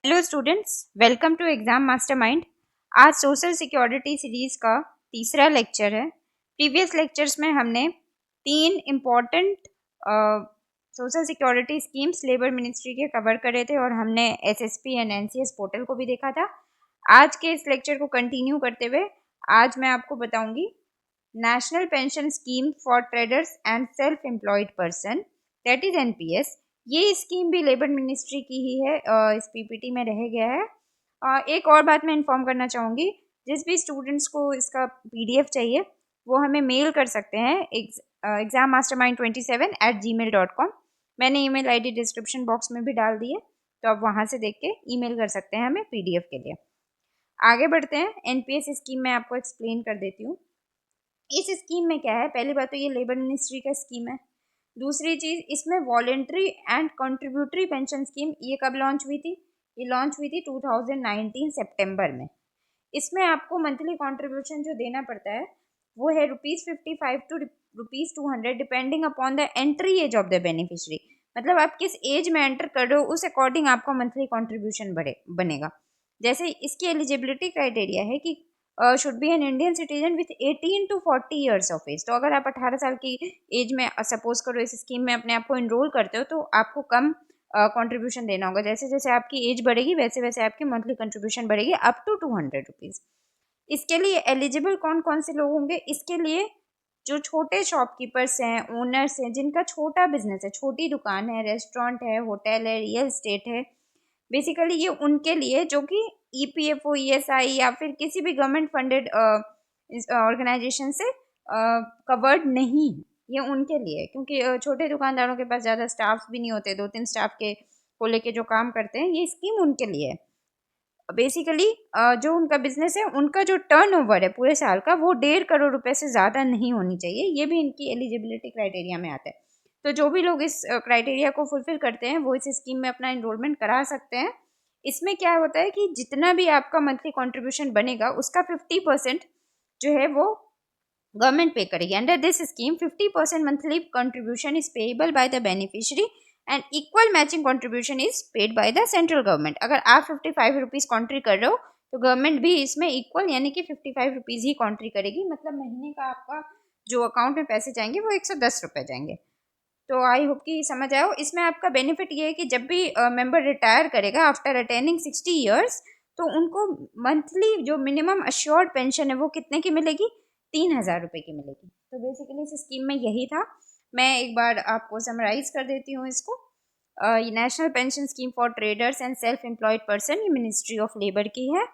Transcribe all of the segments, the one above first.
Hello students, welcome to exam mastermind. आज social security series का तीसरा लेक्चर है। प्रीवियस लेक्चर्स में हमने तीन important social security schemes labour ministry के कवर करे थे और हमने एसएसपी एंड एनसीएस पोर्टल को भी देखा था। आज के इस लेक्चर को कंटिन्यू करते हुए आज मैं आपको बताऊंगी national pension scheme for traders and self employed person, that is NPS. ये स्कीम भी लेबर मिनिस्ट्री की ही है, इस पीपीटी में रह गया है। एक और बात मैं इन्फॉर्म करना चाहूँगी, जिस भी स्टूडेंट्स को इसका पीडीएफ चाहिए वो हमें मेल कर सकते हैं exammastermind27@gmail.com। मैंने ईमेल आईडी डिस्क्रिप्शन बॉक्स में भी डाल दी है, तो आप वहाँ से देख के ईमेल कर सकते हैं हमें पीडीएफ के लिए। आगे बढ़ते हैं। एनपीएस स्कीम मैं आपको एक्सप्लेन कर देती हूँ। इस स्कीम में क्या है, पहली बात तो ये लेबर मिनिस्ट्री का स्कीम है। दूसरी चीज़, इसमें voluntary and contributory pension scheme ये कब लॉन्च हुई थी? ये लॉन्च हुई थी 2019 सितंबर में। इसमें आपको मंथली कंट्रीब्यूशन जो देना पड़ता है वो है ₹55 to ₹200 depending upon the entry age of the beneficiary. मतलब आप किस एज में एंटर कर रहे हो उस अकॉर्डिंग आपका मंथली कंट्रीब्यूशन बनेगा। जैसे इसकी एलिजिबिलिटी क्राइटेरिया है कि should be an Indian citizen with 18 to 40 years of age. तो अगर आप 18 साल की एज में सपोज करो इस स्कीम में अपने आप को इनरोल करते हो तो आपको कम कंट्रीब्यूशन देना होगा। जैसे जैसे आपकी एज बढ़ेगी वैसे वैसे आपकी मंथली कंट्रीब्यूशन बढ़ेगी अप टू ₹200। इसके लिए एलिजिबल कौन कौन से लोग होंगे? इसके लिए जो छोटे शॉपकीपर्स हैं, ओनर्स हैं, जिनका छोटा बिजनेस है, छोटी दुकान है, रेस्टोरेंट है, होटल है, रियल एस्टेट है, बेसिकली ये उनके लिए जो कि ईपीएफओ, ईएसआई या फिर किसी भी गवर्नमेंट फंडेड ऑर्गेनाइजेशन से कवर्ड नहीं है। ये उनके लिए है क्योंकि छोटे दुकानदारों के पास ज़्यादा स्टाफ भी नहीं होते, 2-3 स्टाफ के को लेके जो काम करते हैं, ये स्कीम उनके लिए है। बेसिकली जो उनका बिजनेस है, उनका जो टर्नओवर है पूरे साल का वो 1.5 करोड़ रुपए से ज़्यादा नहीं होनी चाहिए। ये भी इनकी एलिजिबिलिटी क्राइटेरिया में आता है। तो जो भी लोग इस क्राइटेरिया को फुलफिल करते हैं वो इस स्कीम में अपना इनरोलमेंट करा सकते हैं। इसमें क्या होता है कि जितना भी आपका मंथली कंट्रीब्यूशन बनेगा उसका 50% जो है वो गवर्नमेंट पे करेगी। Under this scheme 50% monthly contribution is payable by the beneficiary and equal matching contribution is paid by the central government. अगर आप 55 रुपीज़ कॉन्ट्री कर रहे हो तो गवर्नमेंट भी इसमें इक्वल यानी कि 55 रुपीज़ ही कॉन्ट्री करेगी। मतलब महीने का आपका जो अकाउंट में पैसे जाएंगे वो 110 रुपये जाएंगे। तो आई होप कि समझ आए हो। इसमें आपका बेनिफिट ये है कि जब भी मेंबर रिटायर करेगा आफ्टर अटेनिंग 60 ईयर्स तो उनको मंथली जो मिनिमम अश्योर्ड पेंशन है वो कितने की मिलेगी? 3,000 रुपये की मिलेगी। तो बेसिकली इस स्कीम में यही था। मैं एक बार आपको समराइज कर देती हूँ इसको। ये national pension scheme for traders and self employed person, ये मिनिस्ट्री ऑफ लेबर की है।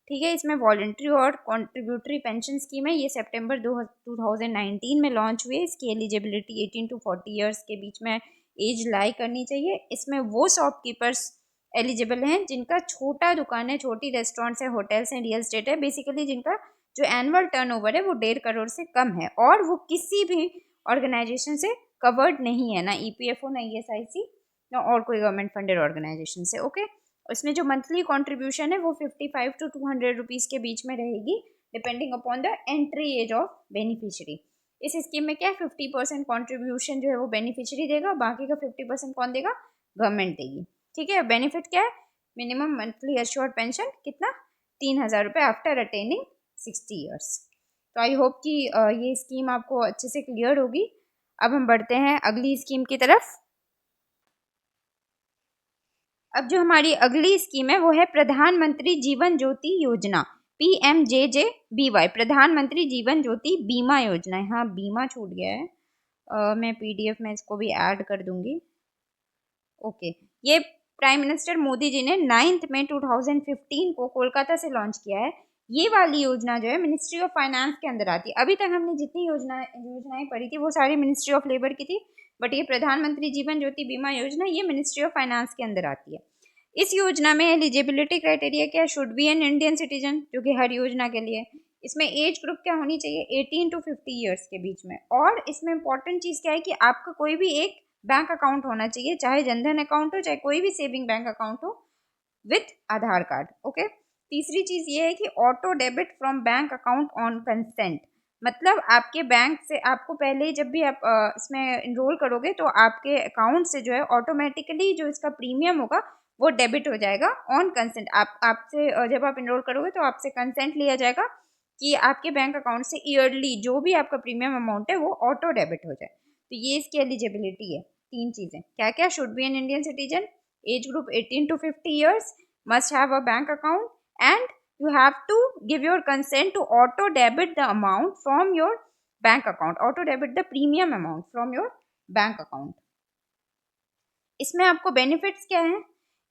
ठीक है, इसमें वॉलंटरी और कॉन्ट्रीब्यूटरी पेंशन स्कीम है। ये सितंबर 2019 में लॉन्च हुई है। इसकी एलिजिबिलिटी 18 to 40 ईयर्स के बीच में एज लाई करनी चाहिए। इसमें वो शॉपकीपर्स एलिजिबल हैं जिनका छोटा दुकान है, छोटी रेस्टोरेंट्स है, होटल्स हैं, रियल एस्टेट है, बेसिकली जिनका जो एनुअल टर्नओवर है वो 1.5 करोड़ से कम है और वो किसी भी ऑर्गेनाइजेशन से कवर्ड नहीं है, ना ईपीएफओ, ना ईएसआईसी, ना और कोई गवर्नमेंट फंडेड ऑर्गेनाइजेशन से। ओके, इसमें जो मंथली कंट्रीब्यूशन है वो 55 to 200 रुपीज़ के बीच में रहेगी depending upon the entry age of beneficiary. इस स्कीम में क्या है, 50% कॉन्ट्रीब्यूशन जो है वो बेनिफिशियरी देगा, बाकी का 50% कौन देगा? गवर्नमेंट देगी। ठीक है, बेनिफिट क्या है? मिनिमम मंथली एश्योर्ड पेंशन कितना? 3,000 रुपये आफ्टर अटेनिंग 60 ईयर्स। तो आई होप कि ये स्कीम आपको अच्छे से क्लियर होगी। अब हम बढ़ते हैं अगली स्कीम की तरफ। अब जो हमारी अगली स्कीम है वो है प्रधानमंत्री जीवन ज्योति योजना, PMJJBY, प्रधानमंत्री जीवन ज्योति बीमा योजना। हाँ, बीमा छूट गया है, मैं पीडीएफ में इसको भी ऐड कर दूंगी। ओके, ये प्राइम मिनिस्टर मोदी जी ने 9 मई 2015 को कोलकाता से लॉन्च किया है। ये वाली योजना जो है मिनिस्ट्री ऑफ फाइनेंस के अंदर आती है। अभी तक हमने जितनी योजनाएं पढ़ी थी वो सारी मिनिस्ट्री ऑफ लेबर की थी, बट ये प्रधानमंत्री जीवन ज्योति बीमा योजना ये मिनिस्ट्री ऑफ फाइनेंस के अंदर आती है। इस योजना में एलिजिबिलिटी क्राइटेरिया क्या? Should be an Indian citizen, जो कि हर योजना के लिए। इसमें एज ग्रुप क्या होनी चाहिए? 18 to 50 ईयर्स के बीच में। और इसमें इंपॉर्टेंट चीज़ क्या है कि आपका कोई भी एक बैंक अकाउंट होना चाहिए, चाहे जनधन अकाउंट हो चाहे कोई भी सेविंग बैंक अकाउंट हो, विथ आधार कार्ड। ओके, तीसरी चीज़ ये है कि auto debit from bank account on consent. मतलब आपके बैंक से आपको पहले जब भी आप इसमें इनरोल करोगे तो आपके अकाउंट से जो है ऑटोमेटिकली जो इसका प्रीमियम होगा वो डेबिट हो जाएगा ऑन कंसेंट। आपसे जब आप इनरोल करोगे तो आपसे कंसेंट लिया जाएगा कि आपके बैंक अकाउंट से ईयरली जो भी आपका प्रीमियम अमाउंट है वो ऑटो डेबिट हो जाए। तो ये इसकी एलिजिबिलिटी है। 3 चीज़ें क्या क्या? Should be an Indian citizen, age group 18 to 50 years, must have a bank account, and you have to give your consent to auto debit the amount from your bank account, auto debit the premium amount from your bank account. इसमें आपको benefits क्या हैं?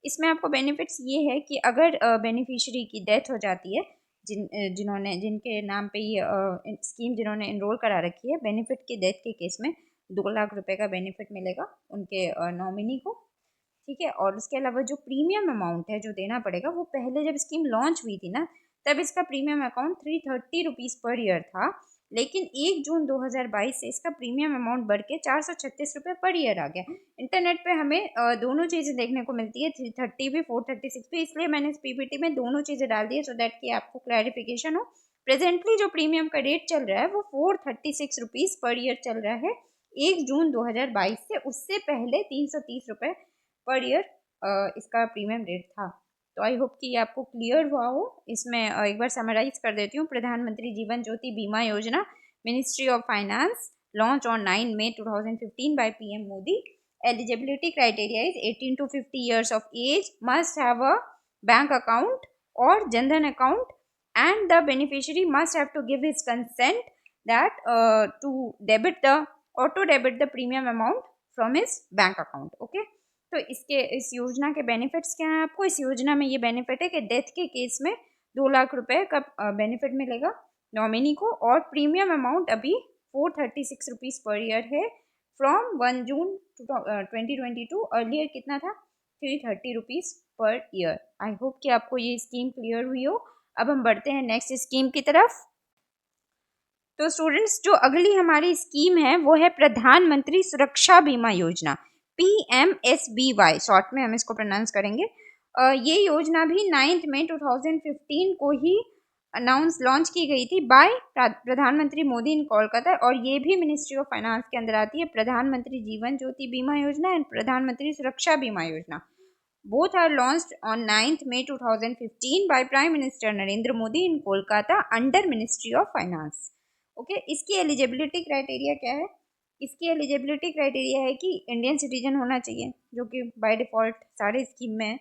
इसमें आपको benefits ये है कि अगर बेनिफिशियरी की डेथ हो जाती है, जिनके नाम पे ये स्कीम जिन्होंने इनरोल करा रखी है, बेनिफिट की डेथ के केस में 2 लाख रुपए का बेनिफिट मिलेगा उनके नॉमिनी को। ठीक है, और उसके अलावा जो प्रीमियम अमाउंट है जो देना पड़ेगा, वो पहले जब स्कीम लॉन्च हुई थी ना, तब इसका premium account 330 rupees per year था, लेकिन 1 जून 2022 से इसका प्रीमियम अमाउंट बढ़ के 436 रुपये पर ईयर आ गया। इंटरनेट पे हमें दोनों चीज़ें देखने को मिलती है, 330 भी 436 भी, इसलिए मैंने इस पीपीटी में दोनों चीज़ें डाल दी है सो दैट कि आपको क्लैरिफिकेशन हो। प्रेजेंटली जो प्रीमियम का रेट चल रहा है वो 436 रुपीज़ पर ईयर चल रहा है 1 जून 2022 से। उससे पहले 330 रुपये पर ईयर इसका प्रीमियम रेट था। तो आई होप कि ये आपको क्लियर हुआ हो। इसमें एक बार समराइज कर देती हूँ। प्रधानमंत्री जीवन ज्योति बीमा योजना, ministry of finance, launch on 9 May 2015 by PM Modi. Eligibility criteria is 18 to 50 years of age, must have a bank account or Jan Dhan account, and the beneficiary must have to give his consent that to debit the auto debit the premium amount from his bank account. Okay, तो इस योजना के benefits क्या हैं? आपको इस योजना में ये बेनिफिट है कि डेथ के केस में 2 लाख रुपए का बेनिफिट मिलेगा नॉमिनी को, और प्रीमियम अमाउंट अभी 436 रुपीज़ पर ईयर है फ्रॉम 1 जून 2022। अर्लियर कितना था? 330 rupees per year. I hope कि आपको ये स्कीम क्लियर हुई हो। अब हम बढ़ते हैं नेक्स्ट स्कीम की तरफ। तो स्टूडेंट्स, जो अगली हमारी स्कीम है वो है प्रधानमंत्री सुरक्षा बीमा योजना, PMSBY शॉर्ट में हम इसको प्रोनाउंस करेंगे। ये योजना भी 9 मई 2015 को ही लॉन्च की गई थी बाय प्रधानमंत्री मोदी इन कोलकाता, और ये भी मिनिस्ट्री ऑफ फाइनेंस के अंदर आती है। प्रधानमंत्री जीवन ज्योति बीमा योजना एंड प्रधानमंत्री Suraksha Bima Yojana, both are launched on 9 May 2015 by prime minister Narendra Modi in Kolkata under ministry of finance. Okay, इसकी एलिजिबिलिटी क्राइटेरिया क्या है? इसकी एलिजिबिलिटी क्राइटेरिया है कि इंडियन सिटीजन होना चाहिए, जो कि बाय डिफ़ॉल्ट सारे स्कीम में है।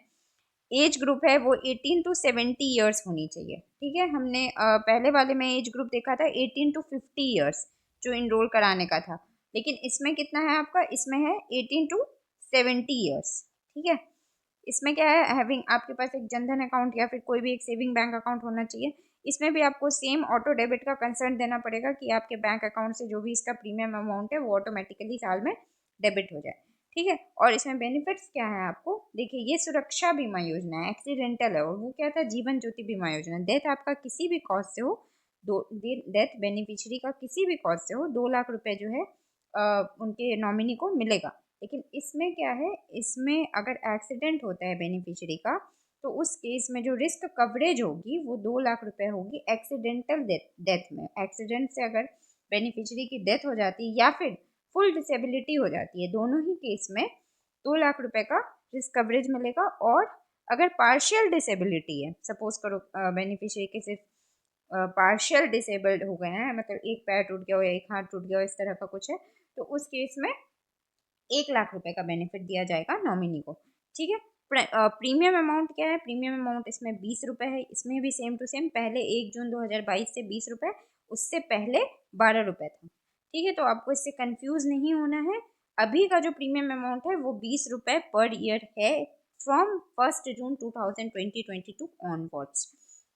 एज ग्रुप है वो 18 to 70 ईयर्स होनी चाहिए। ठीक है, हमने पहले वाले में एज ग्रुप देखा था 18 to 50 ईयर्स जो इनरोल कराने का था, लेकिन इसमें कितना है आपका? इसमें है 18 to 70 ईयर्स। ठीक है, इसमें क्या है? हैविंग, आपके पास एक जनधन अकाउंट या फिर कोई भी एक सेविंग बैंक अकाउंट होना चाहिए। इसमें भी आपको सेम ऑटो डेबिट का कंसर्न देना पड़ेगा कि आपके बैंक अकाउंट से जो भी इसका प्रीमियम अमाउंट है वो ऑटोमेटिकली साल में डेबिट हो जाए। ठीक है, और इसमें बेनिफिट्स क्या है आपको? देखिए, ये सुरक्षा बीमा योजना है, एक्सीडेंटल है, और वो क्या था? जीवन ज्योति बीमा योजना। डेथ आपका किसी भी कॉज से हो, डेथ बेनिफिशियरी का किसी भी कॉज से हो, 2 लाख रुपए जो है उनके नॉमिनी को मिलेगा। लेकिन इसमें क्या है? इसमें अगर एक्सीडेंट होता है बेनिफिशियरी का, तो उस केस में जो रिस्क कवरेज होगी वो 2 लाख रुपए होगी एक्सीडेंटल डेथ में। एक्सीडेंट से अगर बेनिफिशियरी की डेथ हो जाती है या फिर फुल डिसेबिलिटी हो जाती है, दोनों ही केस में 2 लाख रुपए का रिस्क कवरेज मिलेगा। और अगर पार्शियल डिसेबिलिटी है, सपोज करो बेनिफिशियरी के सिर्फ पार्शियल डिसेबल्ड हो गए हैं, मतलब एक पैर टूट गया हो या एक हाथ टूट गया हो, इस तरह का कुछ है, तो उस केस में 1 लाख रुपए का बेनिफिट दिया जाएगा नॉमिनी को। ठीक है, प्रीमियम अमाउंट क्या है? प्रीमियम अमाउंट इसमें 20 रुपये है। इसमें भी सेम टू सेम, पहले 1 जून 2022 से 20 रुपये, उससे पहले 12 रुपये था। ठीक है, तो आपको इससे कंफ्यूज नहीं होना है। अभी का जो प्रीमियम अमाउंट है वो 20 रुपये पर ईयर है फ्रॉम 1 जून 2022 ऑनवर्ड्स।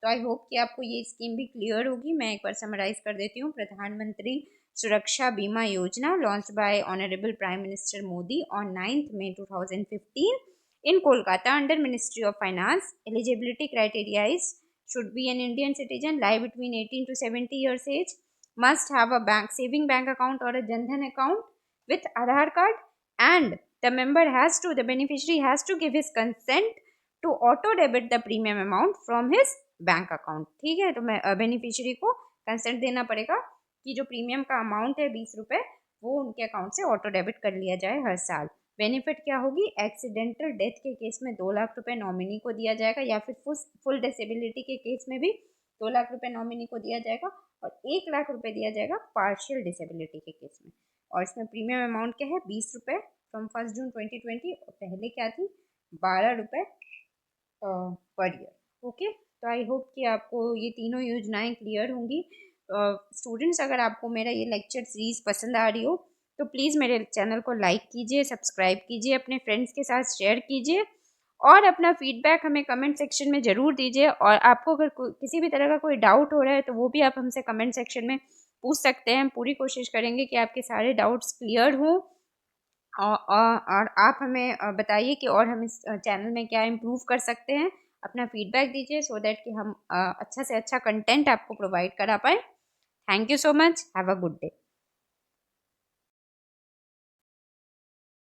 तो आई होप कि आपको ये स्कीम भी क्लियर होगी। मैं एक बार समराइज कर देती हूँ। प्रधानमंत्री सुरक्षा बीमा योजना, launch by honourable prime minister Modi on 9 May 2015 in Kolkata under Ministry of Finance. Eligibility criteria is should be an Indian citizen, live between 18 to 70 years age, must have a saving bank account or a Jandhan account with Aadhaar card, and the beneficiary has to give his consent to auto debit the premium amount from his bank account. ठीक है, तो मैं beneficiary को consent देना पड़ेगा कि जो premium का अमाउंट है 20 रुपये, वो उनके अकाउंट से ऑटो डेबिट कर लिया जाए हर साल। बेनिफिट क्या होगी, एक्सीडेंटल डेथ के केस में 2 लाख रुपए नॉमिनी को दिया जाएगा, या फिर फुल डिसेबिलिटी के केस में भी 2 लाख रुपए नॉमिनी को दिया जाएगा, और 1 लाख रुपए दिया जाएगा पार्शियल डिसेबिलिटी के केस में। और इसमें प्रीमियम अमाउंट क्या है, 20 रुपये फ्रॉम 1 जून 2020, और पहले क्या थी, 12 रुपये पर ईयर। ओके, तो आई होप कि आपको ये तीनों योजनाएं क्लियर होंगी। स्टूडेंट्स, अगर आपको मेरा ये लेक्चर सीरीज पसंद आ रही हो तो प्लीज़ मेरे चैनल को लाइक कीजिए, सब्सक्राइब कीजिए, अपने फ्रेंड्स के साथ शेयर कीजिए, और अपना फीडबैक हमें कमेंट सेक्शन में ज़रूर दीजिए। और आपको अगर किसी भी तरह का कोई डाउट हो रहा है तो वो भी आप हमसे कमेंट सेक्शन में पूछ सकते हैं। हम पूरी कोशिश करेंगे कि आपके सारे डाउट्स क्लियर हों, और आप हमें बताइए कि और हम इस चैनल में क्या इम्प्रूव कर सकते हैं। अपना फीडबैक दीजिए सो दैट कि हम अच्छा से अच्छा कंटेंट आपको प्रोवाइड करा पाएँ। Thank you so much, have a good day.